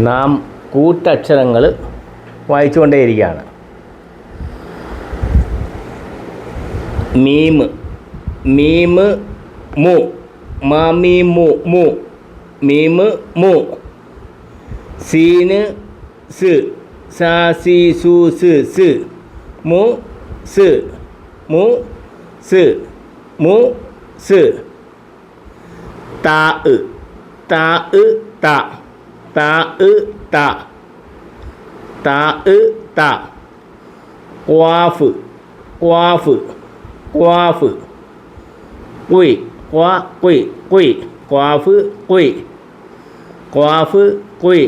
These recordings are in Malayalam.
നാം കൂട്ടക്ഷരങ്ങൾ വായിച്ചുകൊണ്ടേയിരിക്കുകയാണ്. മീമ്, മീമ് മു, മാമീ മു മു, മീമ് മു. സീന് സ്, സാ സി സു സ് സ്, മു സ്, മു സ്, മു സ്. താ ഇ, താ ഇ ത, താ ഇ ത, താ ഇ ത. ഖ്വാഫ്, ഖ്വാഫ്, ഖ്വാഫ്. കുയ്, ഖ്വാ കുയ് കുയ്, ഖ്വാഫ് കുയ്, ഖ്വാഫ് കുയ്,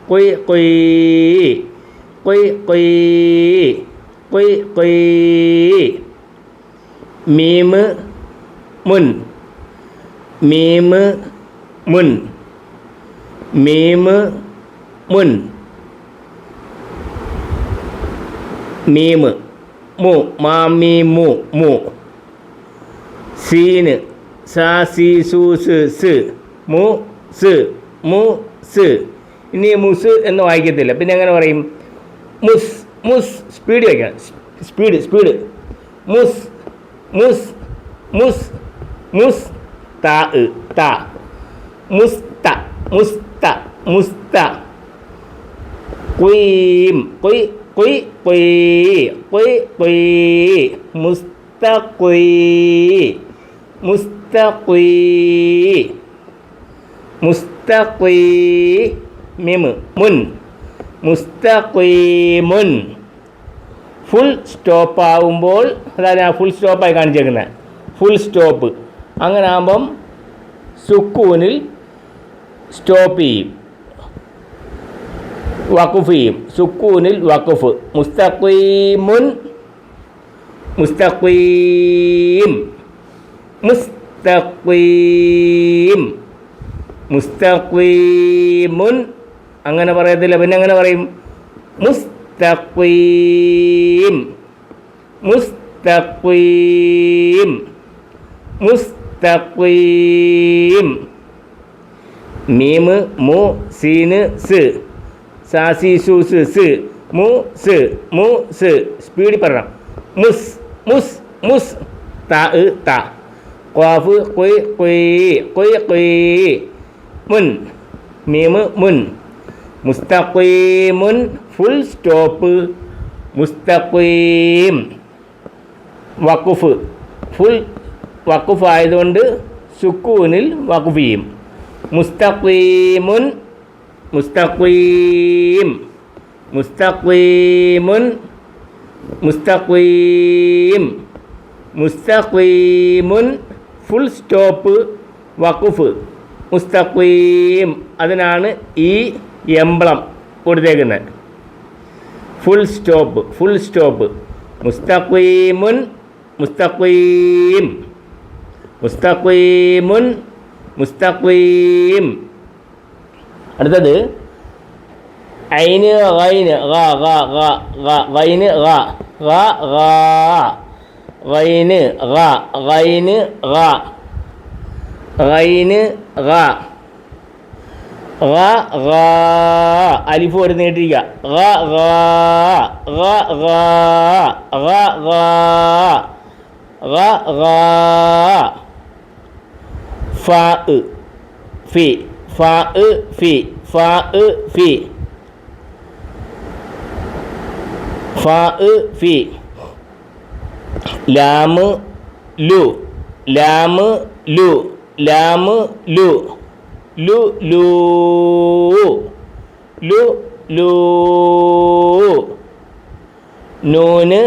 കുയ് കുയ്, കുയ് കുയ്, കുയ് കുയ്. മീമ് മുൻ, മീമ് മുൻ, മീമ് മുൻ. മീമ് മു, മാമീ മു മു. സീന് സാ സി സു സ് സ്, മു സ്, മു സ്. ഇനി മുസ് എന്ന് വായിക്കത്തില്ല, പിന്നെ എങ്ങനെ പറയും? മുസ്, മുസ്. സ്പീഡ് വയ്ക്കണം, സ്പീഡ് സ്പീഡ്. മുസ്, മുസ്, മുസ്, മുസ്. താ ഇ ത, മുസ്ത, മുസ്ത, മുസ്ത. കുയീം, കുയ് കുയ് കുയ്, കുയ് കുയ്. മുസ്തഖുയ്, മുസ്തഖുയ്, മുസ്തഖുയ്. മിമ് മുൻ, മുസ്തഖീമുൻ. ഫുൾ സ്റ്റോപ്പ് ആകുമ്പോൾ, അതാണ് ഞാൻ ഫുൾ സ്റ്റോപ്പായി കാണിച്ചേക്കുന്നത്, ഫുൾ സ്റ്റോപ്പ്. അങ്ങനെ ആകുമ്പം സുക്കൂനിൽ സ്റ്റോപ്പ് ചെയ്യും, വഖഫ് ചെയ്യും. സുക്കൂനിൽ വഖഫ്. മുസ്തഖീമുൻ, മുസ്തഖീം, മുസ്തഖീം, മുസ്തഖീമുൻ. അങ്ങനെ പറയത്തില്ല, പിന്നെ എങ്ങനെ പറയും? മുസ്തഖീം, മുസ്തഖീം, മുസ്തഖീം. മീമ് മു, സീന് സ്, സാ സി സു സ് സ്, മു സ്, മു സ്. സ്പീഡിൽ പറയണം. മുസ്, മുസ്, മുസ്. താ ഇ ത. ഖാഫ് കുയ് കുയ്, കുയ് കുയ്. മുൻ, മീമ് മുൻ. മുസ്തഖീമുൻ, ഫുൾ സ്റ്റോപ്പ്. മുസ്തഖീം. വഖഫ്, ഫുൾ വഖഫ് ആയതുകൊണ്ട് സുക്കൂനിൽ വഖഫ് ചെയ്യും. മുസ്തഖീമുൻ, മുസ്തഖീം, മുസ്തഖീമുൻ, മുസ്തഖീം, മുസ്തഖീമുൻ. ഫുൾ സ്റ്റോപ്പ്, വഖഫ്. മുസ്തഖീം. അതിനാണ് ഈ എംബ്ലം കൊടുത്തേക്കുന്നത്. Full stop, full stop. മുസ്തഖീമുൻ, മുസ്തഖീം, മുസ്തഖീമുൻ, മുസ്തഖീം. അടുത്തത് ഐന് ഗൈന്, ഗ ഗ ഗ ഗ, ഗൈന് ഗ, ഗ ഗ, ഗൈന് ഗ, ഗൈന് ഗ, ഗൈന് ഗ, ഗ ഗ. അലിഫ് ഒരു നീട്ടിരിക്കുക. ഗ ഗ, ഗ ഗ, ഗ ഗ, ഗ ഗ. ഫ ഇ ഫി, ഫ ഇ ഫി, ഫ ഇ ഫി, ഫ ഇ ഫി. ലാമ് ലു, ലാമ് ലു, ലാമ് ലു, ലു ലൂ, ലു ലൂ. നൂന്,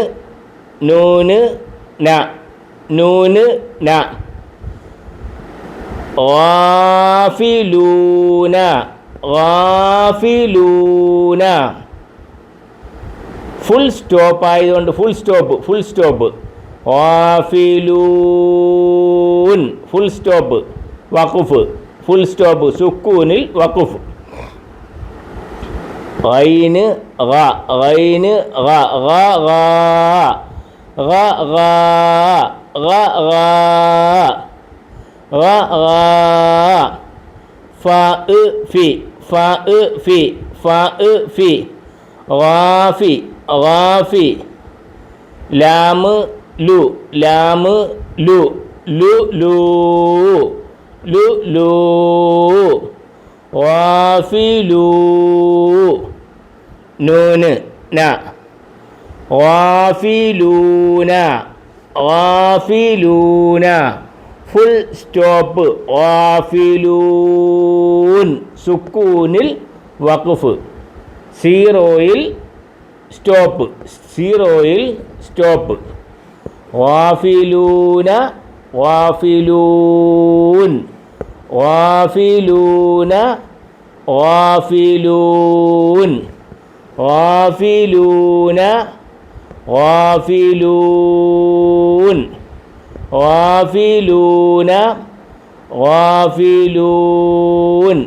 നൂന് ന, നൂന് ന. ഗാഫിലൂന, ഗാഫിലൂന. ഫുൾ സ്റ്റോപ്പ് ആയതുകൊണ്ട് ഫുൾ സ്റ്റോപ്പ്, ഫുൾ സ്റ്റോപ്പ്. ഗാഫിലൂൻ, ഫുൾ സ്റ്റോപ്പ്, വഖഫ്. ഫുൾ സ്റ്റോപ്പ്, സുക്കൂനിൽ വഖഫ്. ഗൈന് ഗ, ഗൈന് ഗ, ഗ ഗ, ഗ ഗ, ഗ ഗ, ഗ ഗ. ഫ ഇ ഫി, ഫി റാഫി ലാം ലു ലു റാഫിലൂ നൂന് ന റാഫിലൂന ഫുൾ സ്റ്റോപ്പ് റാഫിലൂൻ സുക്കൂനിൽ വഖഫ് സീറോയിൽ സ്റ്റോപ്പ് റാഫിലൂന റാഫിലൂൻ റാഫിലൂന റാഫിലൂൻ റാഫിലൂന റാഫിലൂൻ റാഫിലൂന റാഫിലൂൻ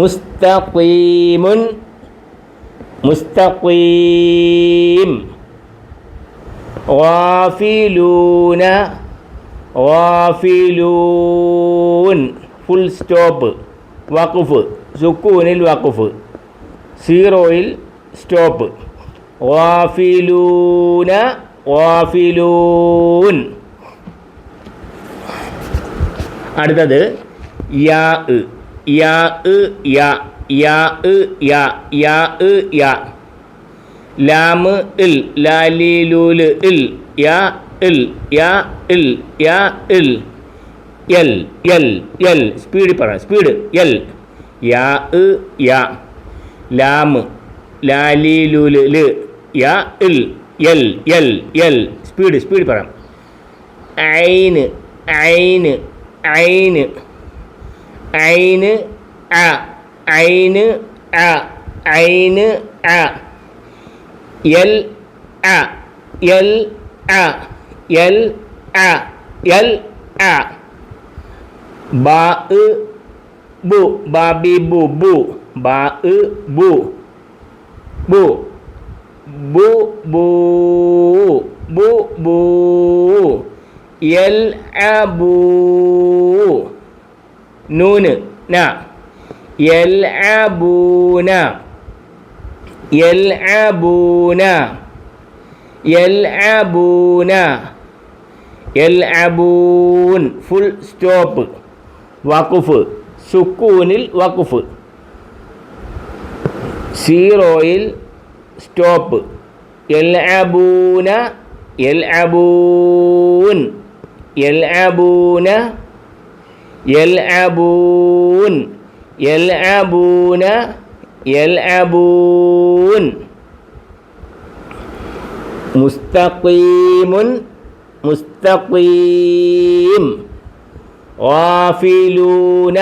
മുസ്തഖീമുൻ മുസ്തഖീം റാഫിലൂന റാഫിലൂൻ ഫുൾ സ്റ്റോപ്പ് വഖഫ് സുക്കൂനിൽ വഖഫ് സീറോയിൽ സ്റ്റോപ്പ് റാഫിലൂന റാഫിലൂൻ. അടുത്തത് യാ ലാം ഇൽ ലാലിലൂല് ഇൽ യാ ഇൽ എൽ സ്പീഡിൽ പറയാം സ്പീഡ് എൽ യാ ലാം ലാലിലൂല് ല് യാ ഇൽ എൽ സ്പീഡ് പറയാം ഐന് എൽ ബാ ബു ബാബി ബു ബാ ബു എൽ അബൂ നൂന് ന യൽഅബൂന യൽഅബൂൻ ഫുൾ സ്റ്റോപ്പ് വഖഫ് സുക്കൂനിൽ വഖഫ് സീറോയിൽ സ്റ്റോപ്പ് യൽഅബൂന യൽഅബൂൻ യൽഅബൂന യൽഅബൂൻ യൽഅബൂന യൽഅബൂൻ മുസ്തഖീമുൻ മുസ്തഖീം ഗാഫിലൂന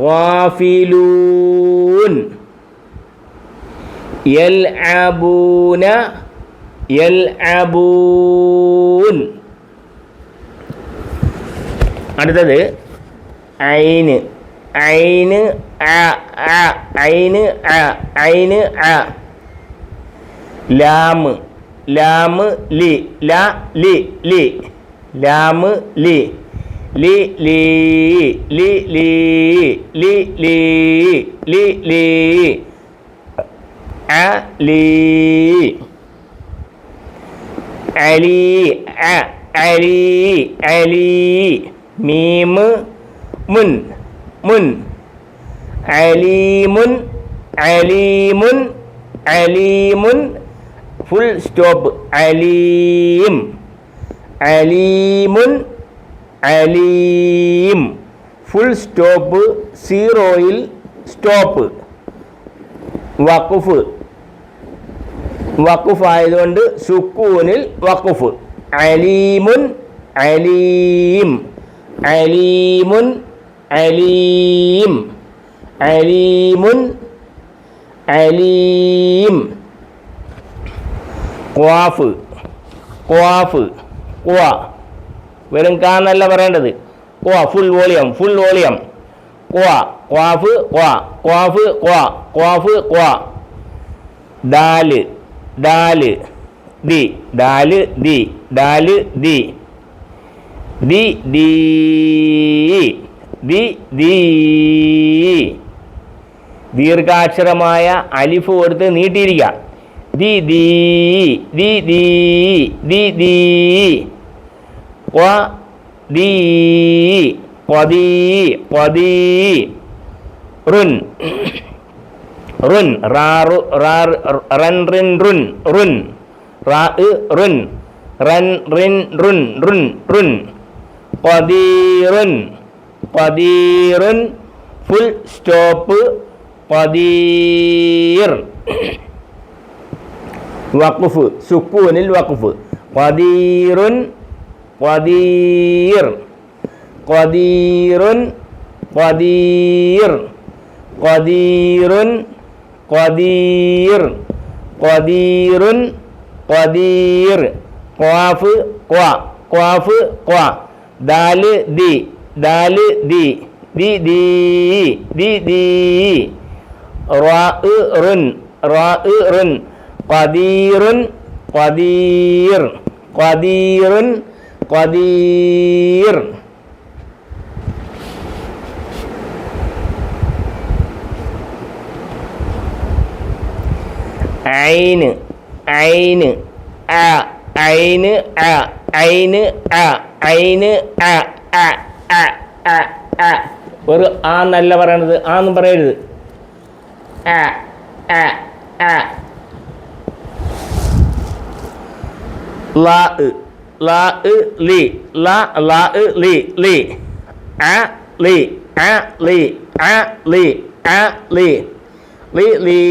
ഗാഫിലൂൻ യൽഅബൂന യൽഅബൂൻ. അടുത്തത് ഐന് ഐന് അ ഐന് അ ഐന് അ ലാം ലാം ലി ലാ ലി ലി ലാം ലി ലി ലീ ലി ലീ ലി ലീ ലി ലീ അ ലീ അലി അ അലി അലി മീം മുൻ മുൻ അലീമുൻ അലീമുൻ അലീമുൻ ഫുൾ സ്റ്റോപ്പ് അലീം അലീമുൻ അലീം ഫുൾ സ്റ്റോപ്പ് സീറോയിൽ സ്റ്റോപ്പ് വഖഫ് വഖഫ് ആയതുകൊണ്ട് സുക്കൂനിൽ വഖഫ് അലീമുൻ അലീം അലീമുൻ അലീം അലീമുൻ അലീം. ഖാഫ് ഖാഫ് ഖ വെറും കാ എന്നല്ല പറയേണ്ടത് ഖ ഫുൾ വോളിയം ഖ ഖാഫ് ഖ ഖാഫ് ഖ ഖാഫ് ഖ ദാല് ദാല് ദി ദാല് ദി ദാല് ദി ദി ദീ ദി ദീ. ദീർഘാക്ഷരമായ അലിഫ് കൊടുത്ത് നീട്ടിയിരിക്കുക. ദി ദീ ദി ദീ ദി ദീ. ഖ ദീ ഖദീ ഖദീ. റുൻ റുൻ റൻ റിൻ റുൻ റുൻ റുൻ റൻ റിൻ റുൻ റുൻ റുൻ. ഖദീറുൻ ഖദീറുൻ ഫുൾ സ്റ്റോപ്പ് ഖദീർ. വഖഫ് സുക്കൂനിൽ വഖഫ്. ഖദീറുൻ ഖദീർ ഖദീറുൻ ഖദീർ ഖദീറുൻ ഖദീർ ഖദീറുൻ ഖദീർ. ഖാഫ് ഖ ഖാഫ് ഖ. ദാല് ദി ദാല് ദി ദി ദീ ദി ദീ. റാ റുൻ റാ റുൻ. ഖദീറുൻ ഖദീർ ഖദീറുൻ ഖദീർ. ഐന് ഐന് അ ഐന് അ ഐന് അ ഐന് അ അ അ അ അ. ഒരു ആ എന്നല്ല പറയണത്, ആ എന്നും പറയരുത്. അ അ അ. ലാ ലാ ലി ലാ ലാ ലി ലി. അ ലി അ ലി അ ലി അ ലി. ലി ലീ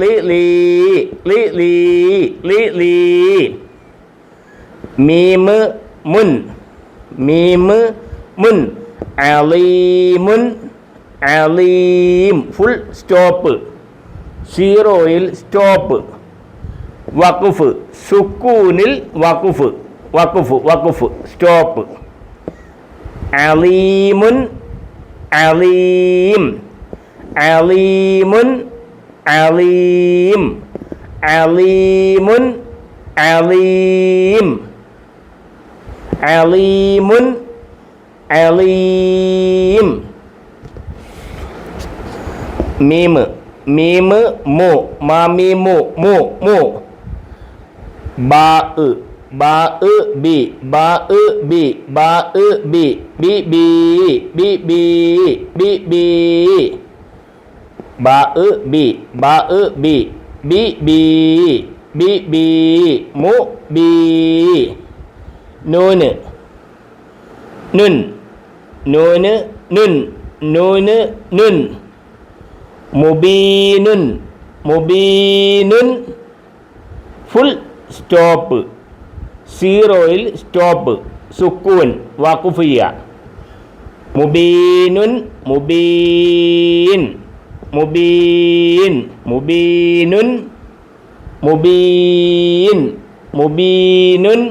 ലി ലീ ലി ലീ ലി ലീ. മീമ് മുൻ മീമ് മുൻ. അലീമുൻ അലീം ഫുൾ സ്റ്റോപ്പ്. സീറോയിൽ സ്റ്റോപ്പ്. വഖഫ് സുക്കൂനിൽ വഖഫ് വഖഫ് വഖഫ് സ്റ്റോപ്പ്. അലീമുൻ അലീം അലീമുൻ അലീം അലീമുൻ അലീം അലീമുൻ അലീം. മീമ് മീമ് മു മാമീമു മു മു. ബാ ബാ ബി ബാ ബി ബാ ബി ബി ബി ബി ബി ബി ബി. ബാ ബി ബാ ബി ബി ബി ബി ബി മു ബി. നൂന് നുൻ നൂന് നുൻ നൂന് നുൻ. മുബീനുൻ മുബീനുൻ ഫുൾ സ്റ്റോപ്പ്. സീറോയിൽ സ്റ്റോപ്പ്. സുക്കൂൻ വഖഫ് ചെയ്യുക. മുബീനുൻ മുബീൻ മുബീൻ മുബീനുൻ മുബീൻ മുബീനുൻ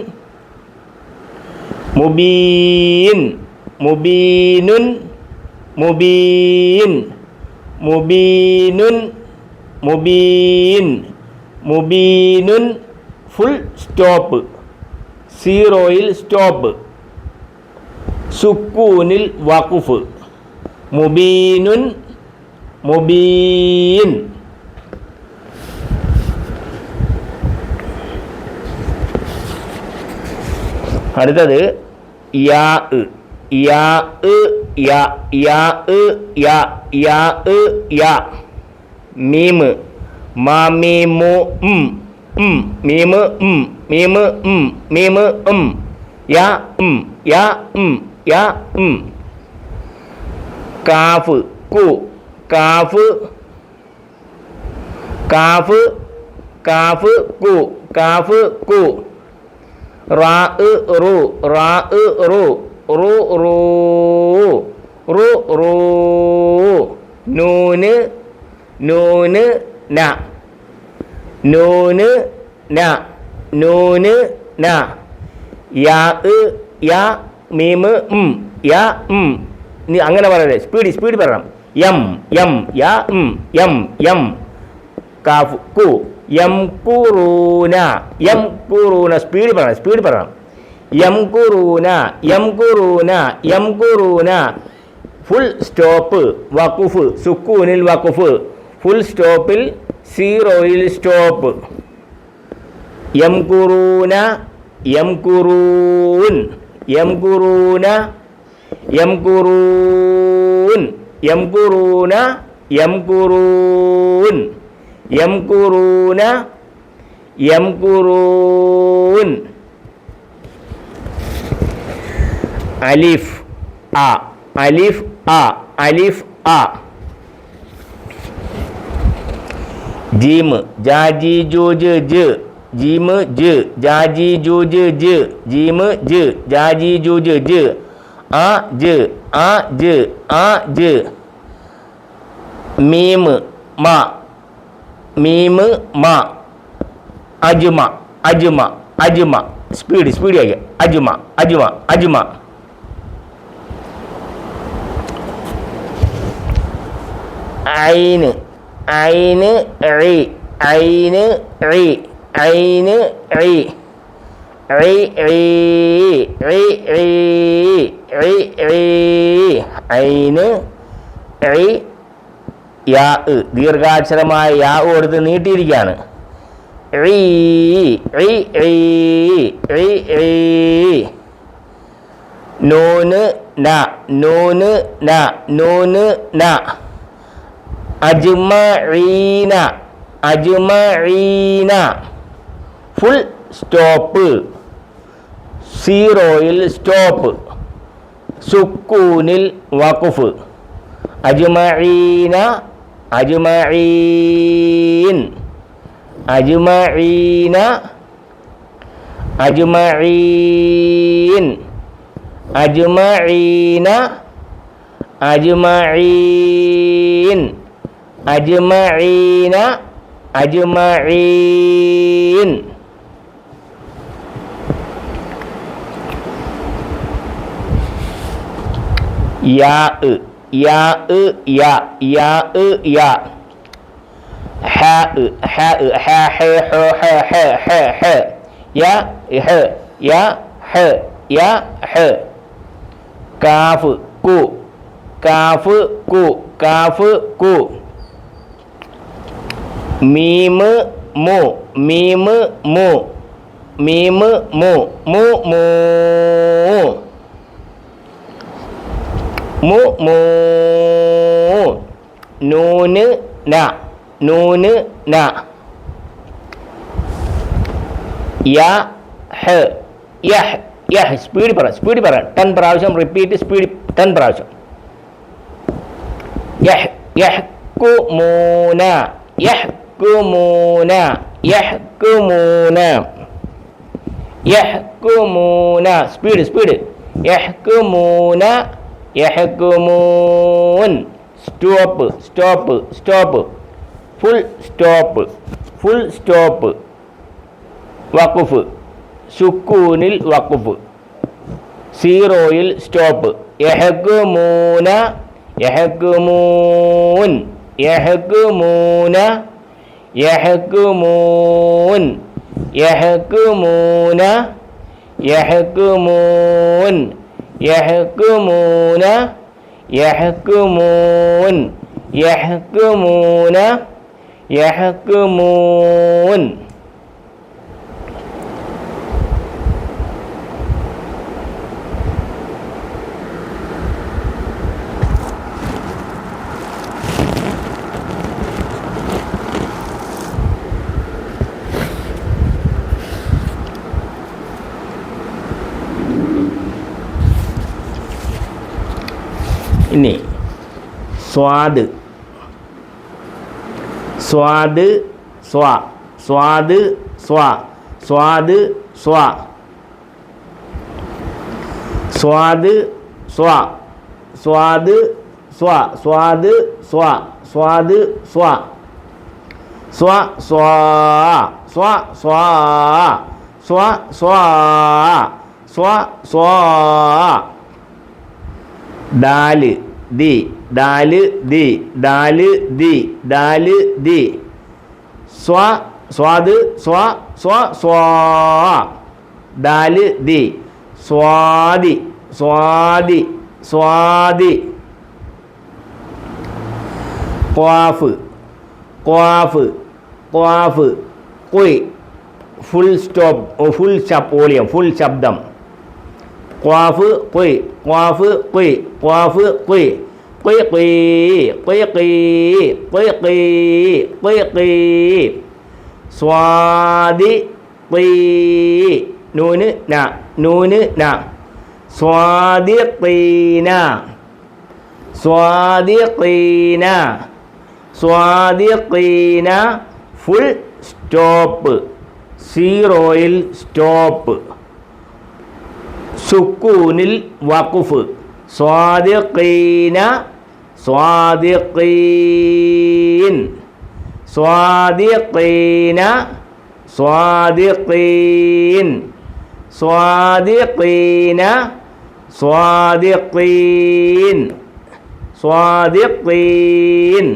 മുബീൻ മുബീനുൻ മുബീൻ മുബീനുൻ മുബീൻ മുബീനുൻ ഫുൾ സ്റ്റോപ്പ്. സീറോയിൽ സ്റ്റോപ്പ്. സുക്കൂനിൽ വഖഫ്. മുബീനുൻ മുബീൻ. അടുത്തത് യാ യാ യാ യാ യാ യാ യാ. മീമ് മാമീമു മീമ് മീമ് മീമ് യാ യാ യാ. കാഫ് കു കാഫ് കാഫ് കാഫ് കു കാഫ് കു. റാ റു റാ റു റു റൂ റു റൂ. നൂന് നൂന് ന നൂന് ന നൂന് ന. യാ യാ മീമ് യാ. നീ അങ്ങനെ പറയല്ലേ, സ്പീഡ് പറയണം. യം യം യാ യം യം. കാഫ് കു യം കുറൂന യം കുറൂന. സ്പീഡ് പറയണം. യം കുറൂന യം കുറൂന യം കുറൂന. ഫുൾ സ്റ്റോപ്പ് വഖഫ് സുക്കൂനിൽ വഖഫ് ഫുൾ സ്റ്റോപ്പിൽ സീറോയിൽ സ്റ്റോപ്പ് യംകുറൂന യംകുറൂൻ യംകുറൂന യംകുറൂൻ യംകുറൂന യംകുറൂൻ യംകുറൂന യംകുറൂൻ അലിഫ് അ അലിഫ് അ അലിഫ് അ ജീം ജാജി ജൂജ് ജ് ജീം ജ് ജാജി ജൂജ് ജ് ജീം ജ് ജാജി ജൂജ് ജ് ആ ജ് ആ ജ് ആ ജ് മീം മ മീം മ അജ്മ അജ്മ അജ്മ സ്പീഡ് ആക്കി അജ്മ അജ്മ അജ്മ ഐന് ഐന് ഐ ഐന് ഐ ഐന് I I I I I ഐന് ഐ യാ ദീർഘാക്ഷരമായ യാ കൊടുത്ത് നീട്ടിയിരിക്കുകയാണ് നൂന് ന നൂന് ന നൂന് ന അജ്മഈന അജ്മഈന ഫുൾ സ്റ്റോപ്പ് സീറോയിൽ സ്റ്റോപ്പ് സുക്കൂനിൽ വഖഫ് അജ്മഈന അജ്മഈൻ അജ്മഈന അജ്മഈൻ അജ്മഈന അജ്മഈൻ അജ്മഈന അജ്മഈൻ യാ യാ യാ യാ യാ ഹ ഹ ഹ ഹ ഹ ഹ ഹ ഹ യാ ഹ യാ ഹ യാ ഹ കാഫ് കു കാഫ് കു കാഫ് കു മീം മു മീം മു മീം മു മു മൂ മു മൂ നൂന് ന നൂന് ന യ ഹ യഹ് യഹ് സ്പീഡ് പറ 10 പ്രാവശ്യം റിപ്പീറ്റ് സ്പീഡ് 10 പ്രാവശ്യം യഹ് യഹ്കുമൂന യഹ്കുമൂന യഹ്കുമൂന യഹ്കുമൂന സ്പീഡ് യഹ്കുമൂന യഹ്കുമൂൻ സ്റ്റോപ്പ് ഫുൾ സ്റ്റോപ്പ് വഖഫ് സുക്കൂനിൽ വഖഫ് സീറോയിൽ സ്റ്റോപ്പ് യഹ്കുമൂന യഹ്കുമൂൻ യഹ്കുമൂന യഹ്കുമൂൻ യഹ്കുമൂന യഹ്കുമൂൻ യഹ്കുമൂന യഹ്കുമൂൻ യഹ്കുമൂന യഹ്കുമൂൻ ഇനി സ്വാദ് സ്വാദ് സ്വ സ്വാദ് സ്വ സ്വാദ് സ്വ സ്വാദ് സ്വ സ്വാദ് സ്വ സ്വാദ് സ്വ സ്വാദ് സ്വ സ്വ സ്വാ സ്വ സ്വാ സ്വ സ്വാ സ്വ സ്വാ ദാല് ദി ദാല് ദി ദാല് ദി ദാല് ദി സ്വ സ്വാദ് സ്വ സ്വ സ്വാ ദാല് ദി സ്വാദി സ്വാദി സ്വാദി ഖാഫ് ഖാഫ് ഖാഫ് ഖുയ് ഫുൾ സ്റ്റോപ്പ് ഫുൾ ശബ്ദം ഖാഫ് ഖുയ് ഖാഫ് ഖുയ് ഖാഫ് ഖുയ് ഖുയ് ഖുയ് ഖുയ് ഖുയ് ഖുയ് ഖുയ് ഖുയ് സ്വാദി ഖുയ് നൂന് ന സ്വാദിഖീന സ്വാദിഖീന സ്വാദിഖീന ഫുൾ സ്റ്റോപ്പ് സീറോയിൽ സ്റ്റോപ്പ് സുക്കൂനിൽ വഖഫ് സ്വാദിഖീന സ്വാദിഖീൻ സ്വാദിഖീന സ്വാദിഖീൻ സ്വാദിഖീന സ്വാദിഖീൻ സ്വാദിഖീൻ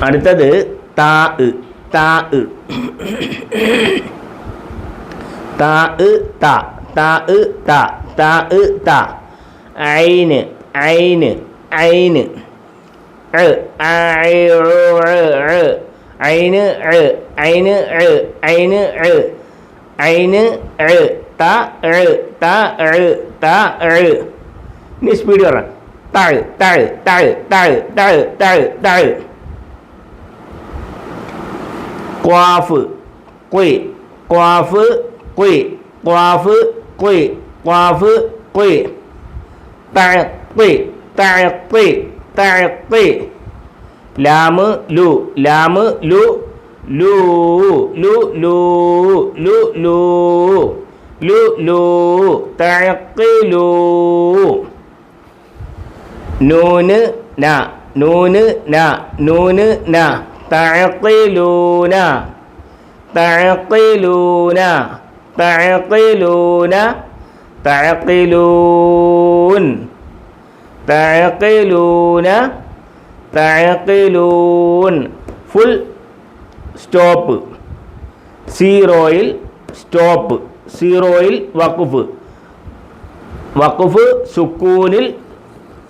അടുത്തത് താ താ താ താ താ താ താ താ ഐന് ഐന് ഐന് ഐന് ഐന് ഐന് ഐന് ത ത ത ഇനി സ്പീഡ് പറ താഴ് താഴ് താഴ് താഴ് താഴ് താഴ് താഴ് ഖാഫ് ഖുയ് ഖാഫ് ഖുയ് ഖാഫ് ഖുയ് ഖാഫ് ഖുയ് തഅഖി തഅഖി തഅഖി ലാം ലു ലാം ലു ലു ലു ലു ലു ലു ലു ലു തഅഖിലു നൂന് ന നൂന് ന നൂന് ന തഅഖിലൂന തഅഖിലൂന തഅഖിലൂന തഅഖിലൂൻ തഅഖിലൂന തഅഖിലൂൻ ഫുൾ സ്റ്റോപ്പ് സീറോയിൽ സ്റ്റോപ്പ് സീറോയിൽ വഖഫ് വഖഫ് സുക്കൂനിൽ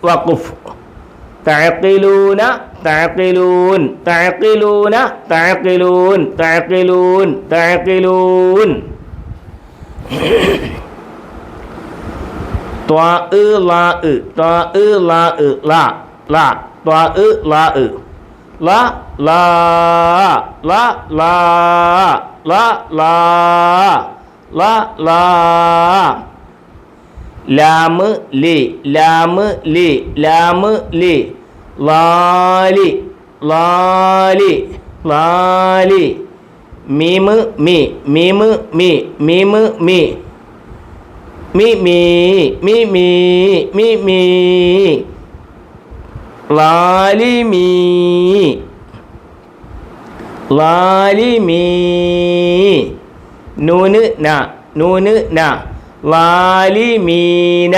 വഖഫ് തഅഖിലൂന തഅഖിലൂൻ തഅഖിലൂന തഅഖിലൂൻ തഅഖിലൂൻ തഅഖിലൂൻ ത്വാ ലാ ത്വാ ലാ ലാ ലാ ത്വാ ലാ ലാ ലാ ലാ ലാ ലാ ലാ ലാ ലാ ലാം ലി ലാം ലി ലാം ലി ലാലി ലാലി ലാലി മീം മി മീം മി മീം മി മി മീ മി മീ മി മീ ലാലിമീ ലാലിമീ നൂന് ന നൂന് ന ലാലിമീന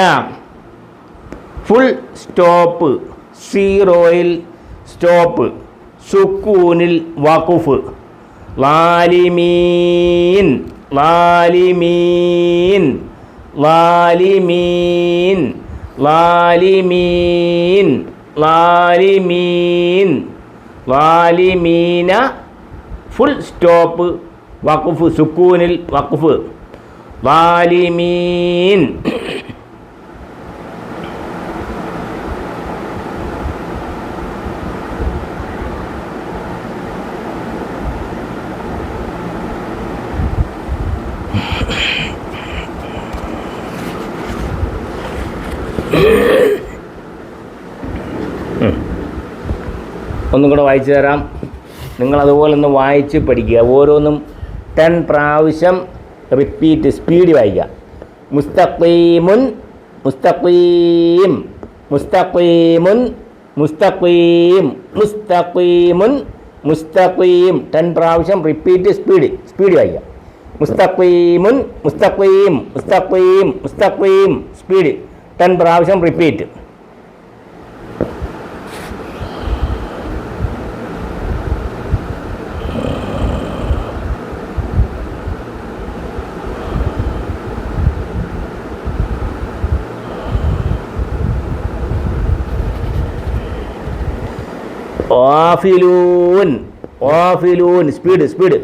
ഫുൾ സ്റ്റോപ്പ് സീറോയിൽ സ്റ്റോപ്പ് സുക്കൂനിൽ വഖഫ് ലാലിമീൻ ലാലിമീൻ ലാലിമീൻ ലാലിമീൻ ലാലിമീൻ ലാലിമീന ഫുൾ സ്റ്റോപ്പ് വഖഫ് സുക്കൂനിൽ വഖഫ് ലാലിമീൻ ഒന്നും കൂടെ വായിച്ചു തരാം. നിങ്ങളതുപോലെ ഒന്ന് വായിച്ച് പഠിക്കുക. ഓരോന്നും 10 പ്രാവശ്യം റിപ്പീറ്റ് സ്പീഡ് വായിക്കുക. മുസ്തഖീമുൻ മുസ്തഖീം മുസ്തഖീമുൻ മുസ്തഖീം മുസ്തഖീമുൻ മുസ്തഖീം 10 പ്രാവശ്യം റിപ്പീറ്റ് സ്പീഡ് വായിക്കുക. മുസ്തഖീമുൻ മുസ്തഖീം മുസ്തഖീം മുസ്തഖീം സ്പീഡ് 10 പ്രാവശ്യം റിപ്പീറ്റ്. ഓഫിലൂൻ ഓഫിലൂൻ സ്പീഡ് സ്പീഡ്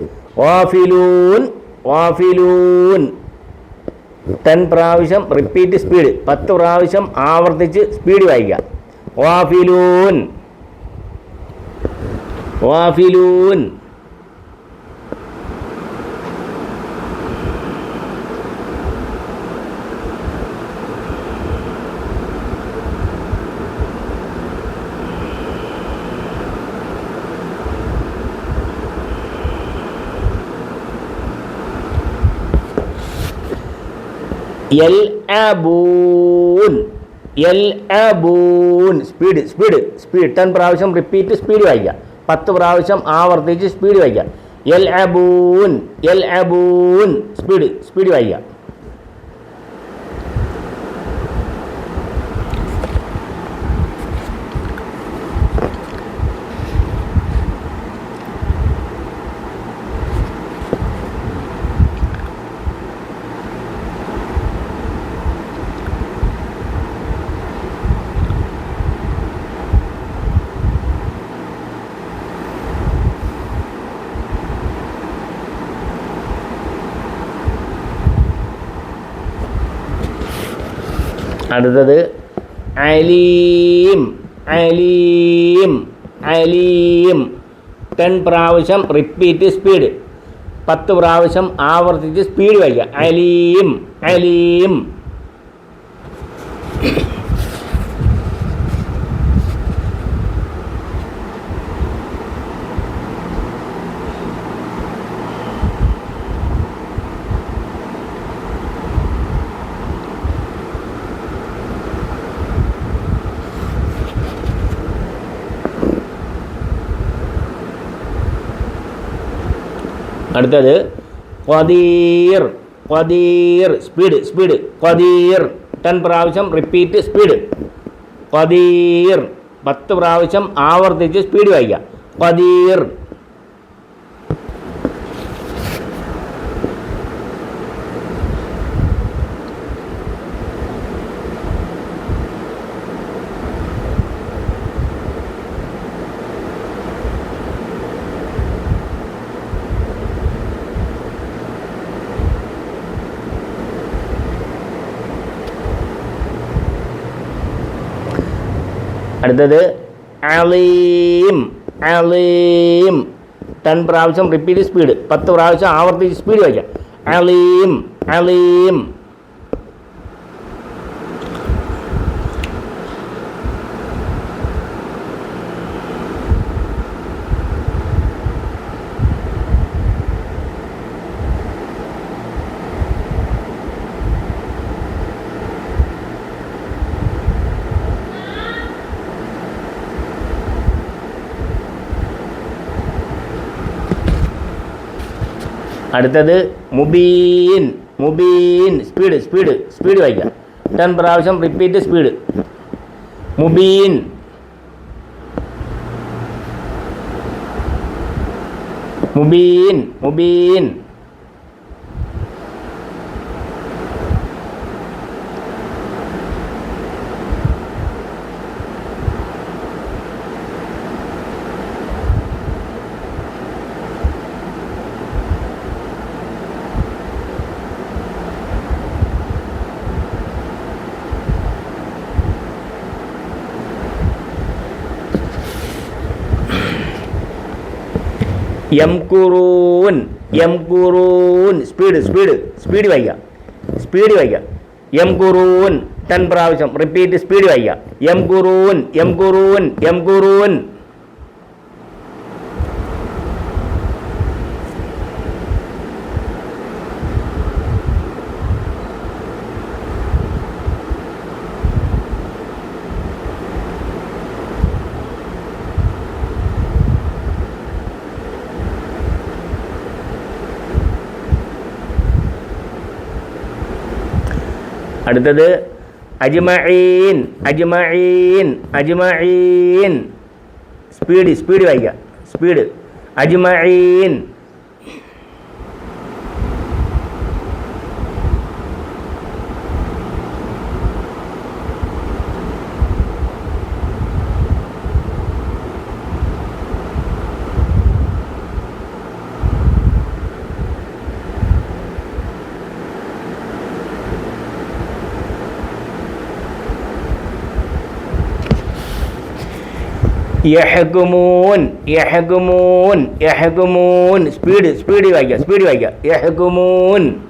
ഓഫിലൂൻ ഓഫിലൂൻ 10 പ്രാവശ്യം റിപ്പീറ്റ് സ്പീഡ് 10 പ്രാവശ്യം ആവർത്തിച്ച് സ്പീഡ് വായിക്കുക. ഓഫിലൂൻ ഓഫിലൂൻ യൽഅബൂൻ യൽഅബൂൻ സ്പീഡ് സ്പീഡ് സ്പീഡ് 10 പ്രാവശ്യം റിപ്പീറ്റ് സ്പീഡ് വായിക്കുക. 10 പ്രാവശ്യം ആവർത്തിച്ച് സ്പീഡ് വായിക്കുക. യൽഅബൂൻ യൽഅബൂൻ സ്പീഡ് സ്പീഡ് വായിക്കുക. അടുത്തത് അലീം അലീം അലീം 10 പ്രാവശ്യം റിപ്പീറ്റ് സ്പീഡ് 10 പ്രാവശ്യം ആവർത്തിച്ച് സ്പീഡ് വായിക്കുക. അലീം അലീം അടുത്തത് ഖദീർ ഖദീർ സ്പീഡ് സ്പീഡ് ഖദീർ 10 പ്രാവശ്യം റിപ്പീറ്റ് സ്പീഡ് ഖദീർ 10 പ്രാവശ്യം ആവർത്തിച്ച് സ്പീഡ് വായിക്കുക. ഖദീർ അടുത്തത് അലീം അലീം 10 പ്രാവശ്യം റിപ്പീറ്റ് സ്പീഡ് 10 പ്രാവശ്യം ആവർത്തിച്ച് സ്പീഡ് വായിക്കാം. അലീം അലീം അടുത്തത് മുബീൻ മുബീൻ സ്പീഡ് സ്പീഡ് സ്പീഡ് വായിക്കുക. 10 പ്രാവശ്യം റിപ്പീറ്റ് സ്പീഡ് മുബീൻ മുബീൻ മുബീൻ യംകുറൂൻ യംകുറൂൻ സ്പീഡ് സ്പീഡ് സ്പീഡ് വായിക്കുക സ്പീഡ് വായിക്കുക. യംകുറൂൻ 10 പ്രാവശ്യം റിപ്പീറ്റ് സ്പീഡ് വായിക്കുക. യംകുറൂൻ യംകുറൂൻ യംകുറൂൻ അടുത്തത് അജ്മഈൻ അജ്മഈൻ അജ്മഈൻ സ്പീഡ് സ്പീഡ് വായിക്കുക സ്പീഡ് അജ്മഈൻ യഹ്കുമൂൻ യഹ്കുമൂൻ യഹ്കുമൂൻ. സ്പീഡ് വായിക്കുക. യഹ്കുമൂൻ.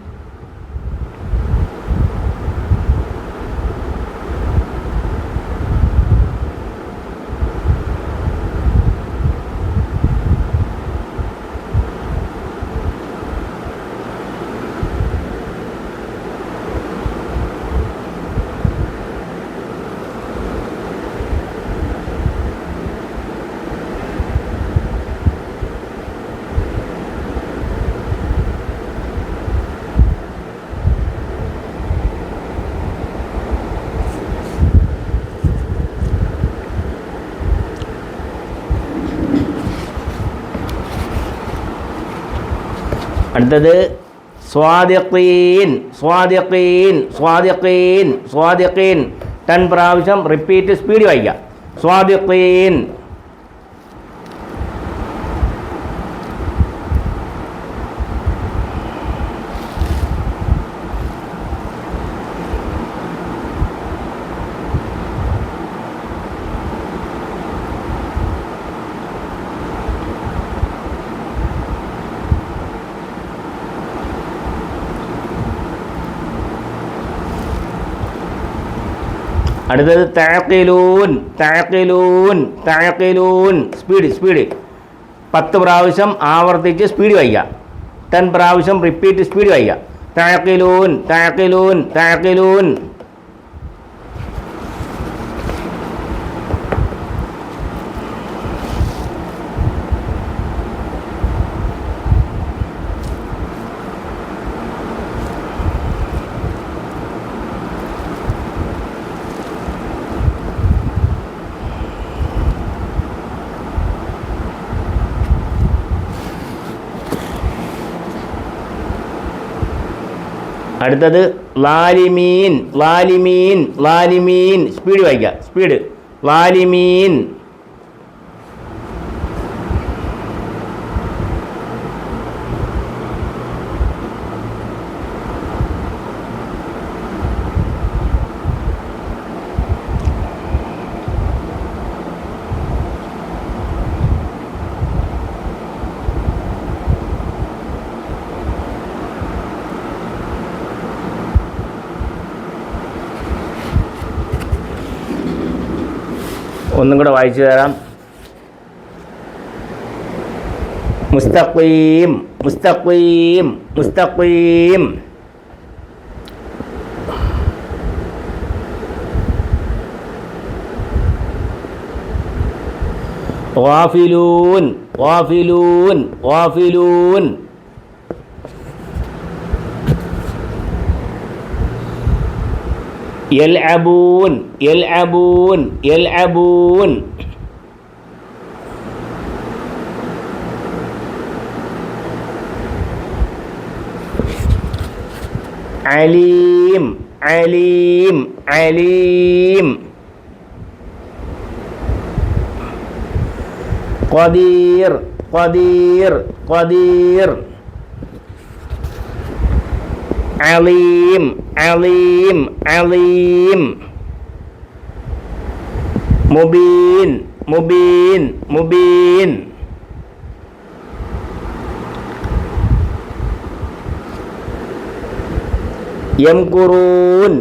അടുത്തത് സ്വാദിഖീൻ. 10 പ്രാവശ്യം റിപ്പീറ്റ് സ്പീഡ് വായിക്കാം. സ്വാദിഖീൻ. അടുത്തത് തഅഖിലൂൻ. സ്പീഡ് 10 പ്രാവശ്യം ആവർത്തിച്ച് സ്പീഡ് വായിക്കാം. 10 പ്രാവശ്യം റിപ്പീറ്റ് സ്പീഡ് വായിക്കാം. തഅഖിലൂൻ. അടുത്തത് ലാലിമീൻ. സ്പീഡ് വായിക്കുക. ലാലിമീൻ. ഒന്നും കൂടെ വായിച്ചു തരാം. മുസ്തഖീം. ഗാഫിലൂൻ. يلعبون. عليم. قدير. عليم. مبين. يمكرون.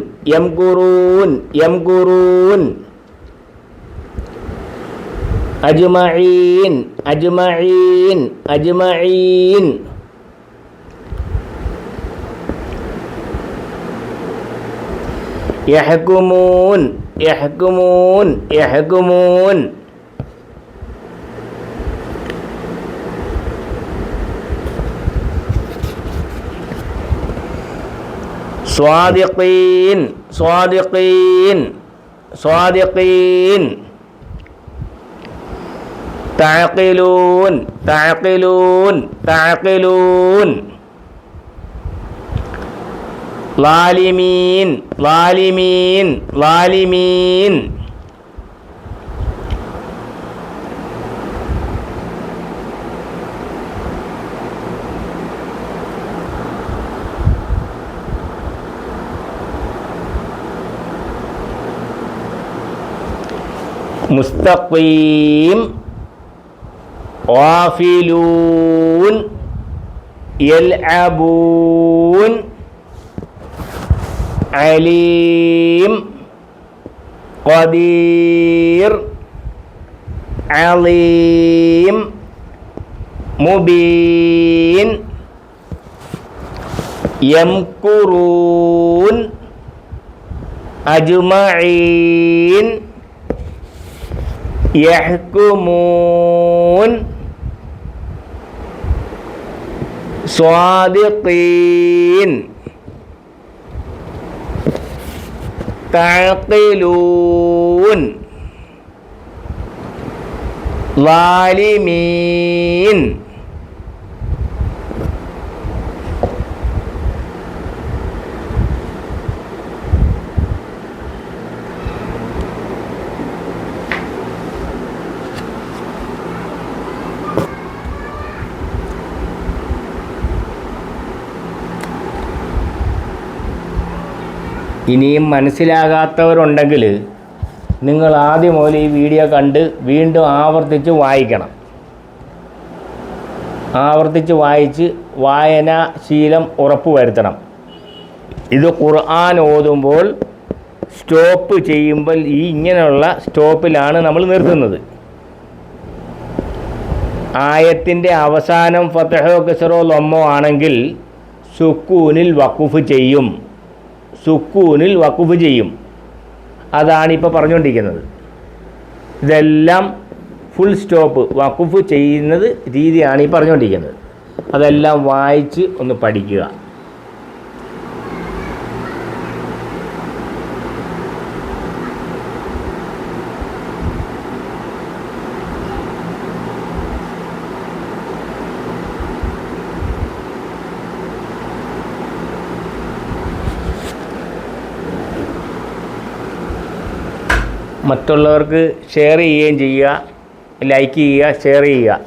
أجمعين. يحكمون. صادقين. تعقلون. ലാലിമീൻ. മുസ്തഖീം, ഗാഫിലൂൻ, യൽഅബൂൻ, അലീം, ഖദീർ, അലീം, മുബീൻ, യംകുറൂൻ, അജ്മഈൻ, യഹ്കുമൂൻ, സ്വാദിഖീൻ, തഅഖിലൂൻ, ളാലിമീൻ. ഇനിയും മനസ്സിലാകാത്തവരുണ്ടെങ്കിൽ നിങ്ങൾ ആദ്യം മുതൽ ഈ വീഡിയോ കണ്ട് വീണ്ടും ആവർത്തിച്ച് വായിക്കണം. ആവർത്തിച്ച് വായിച്ച് വായനാശീലം ഉറപ്പുവരുത്തണം. ഇത് ഖുർആൻ ഓതുമ്പോൾ സ്റ്റോപ്പ് ചെയ്യുമ്പോൾ ഈ ഇങ്ങനെയുള്ള സ്റ്റോപ്പിലാണ് നമ്മൾ നിർത്തുന്നത്. ആയത്തിൻ്റെ അവസാനം ഫതഹോ കസറോ ലമ്മോ ആണെങ്കിൽ സുക്കൂനിൽ വഖഫ് ചെയ്യും. സുക്കൂനിൽ വഖഫ് ചെയ്യും. അതാണിപ്പോൾ പറഞ്ഞുകൊണ്ടിരിക്കുന്നത്. ഇതെല്ലാം ഫുൾ സ്റ്റോപ്പ് വഖഫ് ചെയ്യുന്നത് രീതിയാണ് ഈ പറഞ്ഞുകൊണ്ടിരിക്കുന്നത്. അതെല്ലാം വായിച്ച് ഒന്ന് പഠിക്കുക. മറ്റുള്ളവർക്ക് ഷെയർ ചെയ്യുകയും ചെയ്യുക, ലൈക്ക് ചെയ്യുക, ഷെയർ ചെയ്യുക.